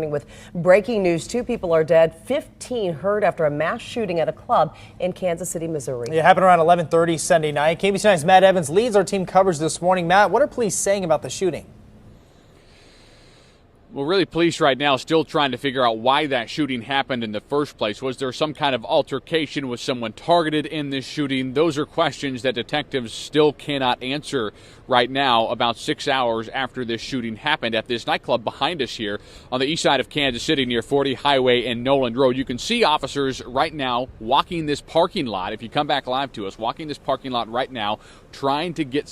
With breaking news, 2 people are dead, 15 hurt after a mass shooting at a club in Kansas City, Missouri. It happened around 11:30 Sunday night. KBC9's Matt Evans leads our team coverage this morning. Matt, what are police saying about the shooting? Well, really, police right now still trying to figure out why that shooting happened in the first place. Was there some kind of altercation? Was someone targeted in this shooting? Those are questions that detectives still cannot answer right now, about 6 hours after this shooting happened at this nightclub behind us here on the east side of Kansas City near 40 Highway and Noland Road. You can see officers right now walking this parking lot. If you come back live to us, walking this parking lot right now, trying to get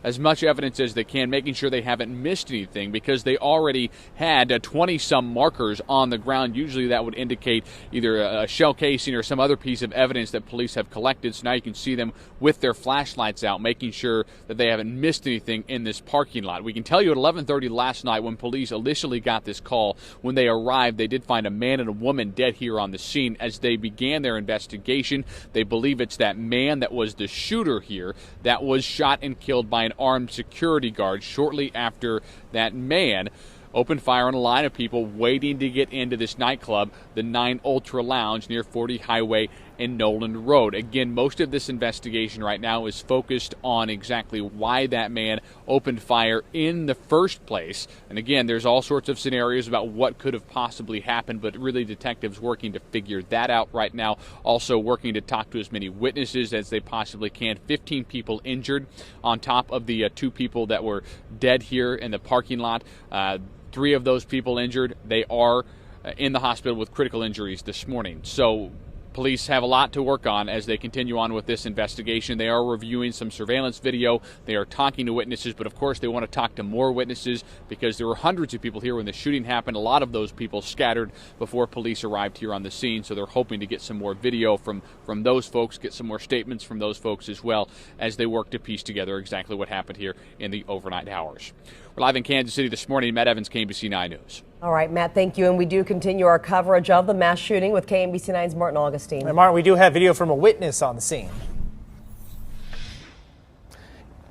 as much evidence as they can, making sure they haven't missed anything, because they already had 20-some markers on the ground. Usually that would indicate either a shell casing or some other piece of evidence that police have collected. So now you can see them with their flashlights out, making sure that they haven't missed anything in this parking lot. We can tell you at 11:30 last night, when police initially got this call, when they arrived, they did find a man and a woman dead here on the scene. As they began their investigation, they believe it's that man that was the shooter here that was shot and killed by an armed security guard shortly after that man opened fire on a line of people waiting to get into this nightclub, the 9 Ultra Lounge near 40 Highway and Noland Road. Again, most of this investigation right now is focused on exactly why that man opened fire in the first place. And again, there's all sorts of scenarios about what could have possibly happened, but really detectives working to figure that out right now. Also working to talk to as many witnesses as they possibly can. 15 people injured on top of the 2 people that were dead here in the parking lot. 3 of those people injured. They are in the hospital with critical injuries this morning. So police have a lot to work on as they continue on with this investigation. They are reviewing some surveillance video. They are talking to witnesses, but of course they want to talk to more witnesses because there were hundreds of people here when the shooting happened. A lot of those people scattered before police arrived here on the scene, so they're hoping to get some more video from those folks, get some more statements from those folks as well, as they work to piece together exactly what happened here in the overnight hours. We're live in Kansas City this morning. Matt Evans, KBC9 News. All right, Matt, thank you. And we do continue our coverage of the mass shooting with KBC9's Martin Augustine. And Martin, we do have video from a witness on the scene.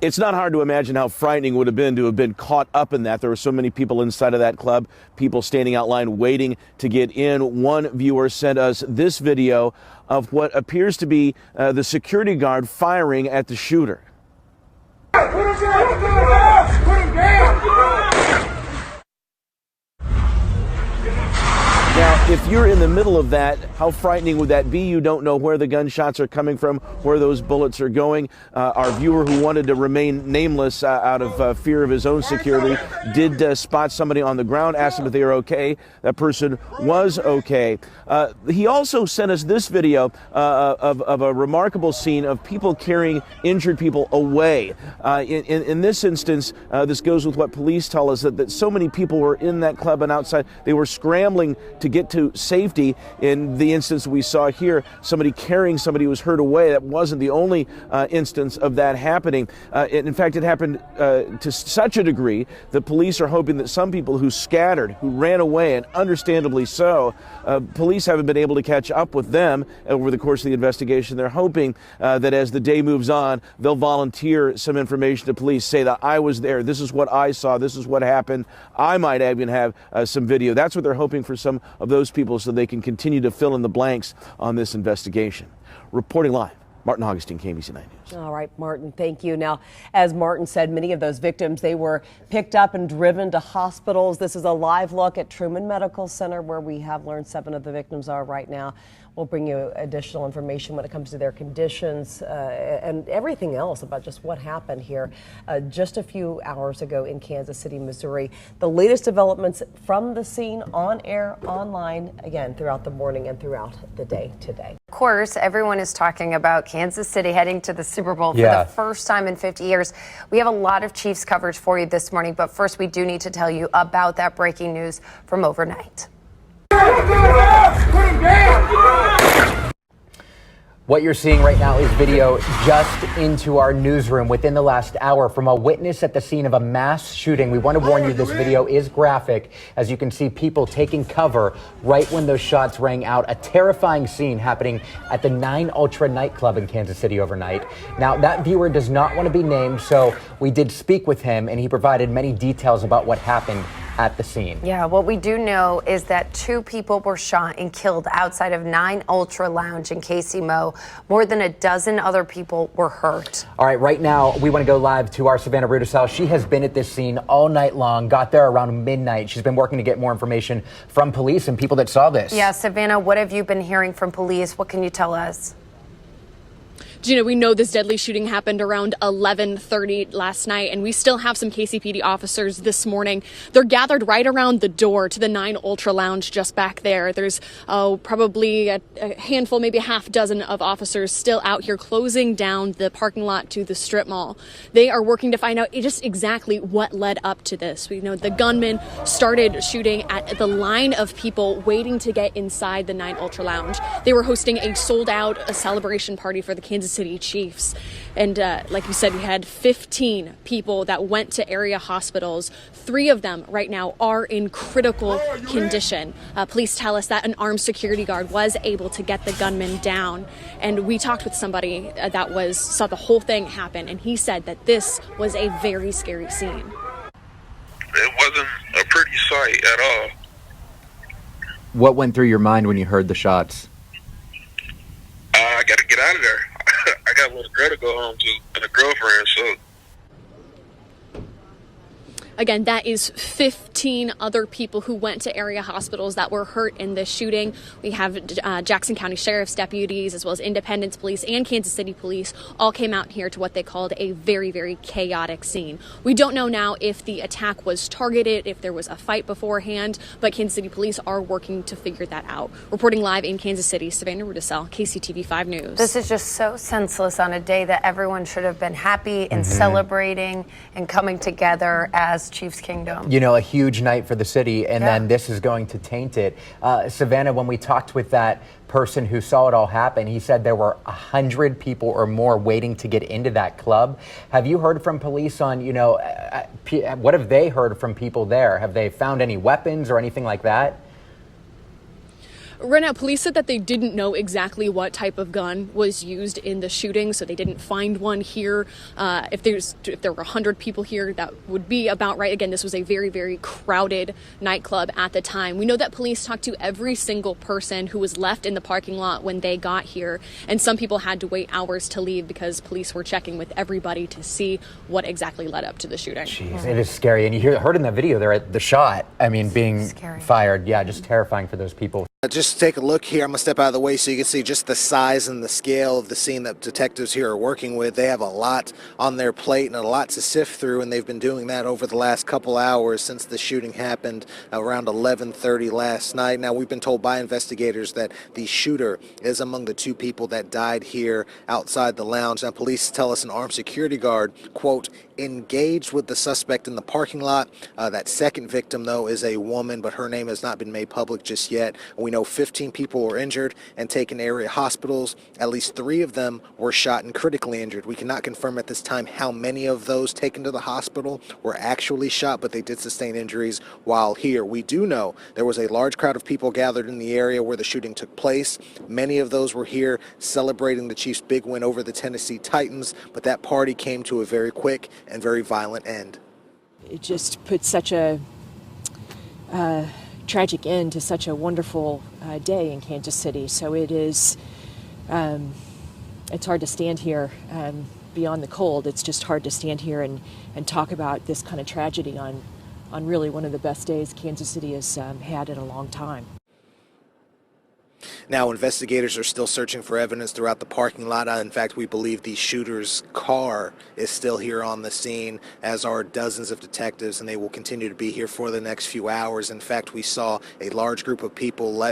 It's not hard to imagine how frightening it would have been to have been caught up in that. There were so many people inside of that club, people standing out line waiting to get in. One viewer sent us this video of what appears to be the security guard firing at the shooter. Put him down! Put him down! Now, if you're in the middle of that, how frightening would that be? You don't know where the gunshots are coming from, where those bullets are going. Our viewer, who wanted to remain nameless out of fear of his own security, did spot somebody on the ground, asked them if they were okay. That person was okay. He also sent us this video of a remarkable scene of people carrying injured people away. In this instance, this goes with what police tell us, that so many people were in that club and outside. They were scrambling to get to safety. In the instance we saw here, somebody carrying somebody who was hurt away. That wasn't the only instance of that happening. In fact, it happened to such a degree that police are hoping that some people who scattered, who ran away, and understandably so, police haven't been able to catch up with them over the course of the investigation. They're hoping that as the day moves on, they'll volunteer some information to police, say that I was there, this is what I saw, this is what happened. I might even have some video. That's what they're hoping for, some of those people, so they can continue to fill in the blanks on this investigation. Reporting live, Martin Augustine, KBC9 News. All right, Martin, thank you. Now, as Martin said, many of those victims, they were picked up and driven to hospitals. This is a live look at Truman Medical Center, where we have learned 7 of the victims are right now. We'll bring you additional information when it comes to their conditions and everything else about just what happened here just a few hours ago in Kansas City, Missouri. The latest developments from the scene, on air, online, again, throughout the morning and throughout the day today. Of course, everyone is talking about Kansas City heading to the Super Bowl for the first time in 50 years. We have a lot of Chiefs coverage for you this morning, but first we do need to tell you about that breaking news from overnight. What you're seeing right now is video just into our newsroom within the last hour from a witness at the scene of a mass shooting. We want to warn you, this video is graphic, as you can see people taking cover right when those shots rang out. A terrifying scene happening at the 9 Ultra nightclub in Kansas City overnight. Now, that viewer does not want to be named, so we did speak with him, and he provided many details about what happened at the scene. Yeah, what we do know is that 2 people were shot and killed outside of 9 Ultra Lounge in Casey Mo. More than a dozen other people were hurt. All right, right now we want to go live to our Savannah Rudisell. She has been at this scene all night long, got there around midnight. She's been working to get more information from police and people that saw this. Yeah, Savannah, what have you been hearing from police? What can you tell us? Gina, we know this deadly shooting happened around 11:30 last night, and we still have some KCPD officers this morning. They're gathered right around the door to the 9 Ultra Lounge just back there. There's probably a handful, maybe a half dozen of officers still out here closing down the parking lot to the strip mall. They are working to find out just exactly what led up to this. We know the gunman started shooting at the line of people waiting to get inside the 9 Ultra Lounge. They were hosting a sold-out celebration party for the Kansas City Chiefs. And like you said, we had 15 people that went to area hospitals. 3 of them right now are in critical condition. Police tell us that an armed security guard was able to get the gunman down. And we talked with somebody that saw the whole thing happen, and he said that this was a very scary scene. It wasn't a pretty sight at all. What went through your mind when you heard the shots? I got to get out of there. I got a little girl to go home to and a girlfriend, so. Again, that is 15 other people who went to area hospitals that were hurt in this shooting. We have Jackson County Sheriff's deputies, as well as Independence Police and Kansas City Police, all came out here to what they called a very, very chaotic scene. We don't know now if the attack was targeted, if there was a fight beforehand, but Kansas City Police are working to figure that out. Reporting live in Kansas City, Savannah Rudisell, KCTV 5 News. This is just so senseless on a day that everyone should have been happy and celebrating and coming together as Chiefs Kingdom. You know, a huge night for the city, and then this is going to taint it. Savannah, when we talked with that person who saw it all happen, he said there were 100 people or more waiting to get into that club. Have you heard from police on, what have they heard from people there? Have they found any weapons or anything like that? Right now, police said that they didn't know exactly what type of gun was used in the shooting, so they didn't find one here. If there were 100 people here, that would be about right. Again, this was a very, very crowded nightclub at the time. We know that police talked to every single person who was left in the parking lot when they got here, and some people had to wait hours to leave because police were checking with everybody to see what exactly led up to the shooting. Jeez, it is scary. And you heard in the video there at the shot, being fired. Yeah, just terrifying for those people. Just take a look here. I'm going to step out of the way so you can see just the size and the scale of the scene that detectives here are working with. They have a lot on their plate and a lot to sift through, and they've been doing that over the last couple hours since the shooting happened around 11:30 last night. Now, we've been told by investigators that the shooter is among the 2 people that died here outside the lounge. Now, police tell us an armed security guard, quote, engaged with the suspect in the parking lot. That second victim, though, is a woman, but her name has not been made public just yet. We know 15 people were injured and taken to area hospitals. At least 3 of them were shot and critically injured. We cannot confirm at this time how many of those taken to the hospital were actually shot, but they did sustain injuries while here. We do know there was a large crowd of people gathered in the area where the shooting took place. Many of those were here celebrating the Chiefs' big win over the Tennessee Titans, but that party came to a very quick and very violent end. It just put such a tragic end to such a wonderful day in Kansas City. So it is, it's hard to stand here beyond the cold. It's just hard to stand here and talk about this kind of tragedy on really one of the best days Kansas City has had in a long time. Now, investigators are still searching for evidence throughout the parking lot. In fact, we believe the shooter's car is still here on the scene, as are dozens of detectives, and they will continue to be here for the next few hours. In fact, we saw a large group of people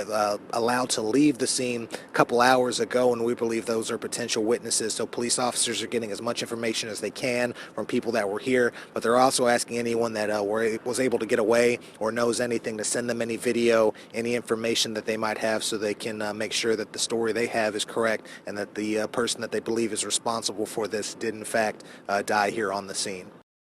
allowed to leave the scene a couple hours ago, and we believe those are potential witnesses. So police officers are getting as much information as they can from people that were here, but they're also asking anyone that was able to get away or knows anything to send them any video, any information that they might have, so they can make sure that the story they have is correct and that the person that they believe is responsible for this did in fact die here on the scene.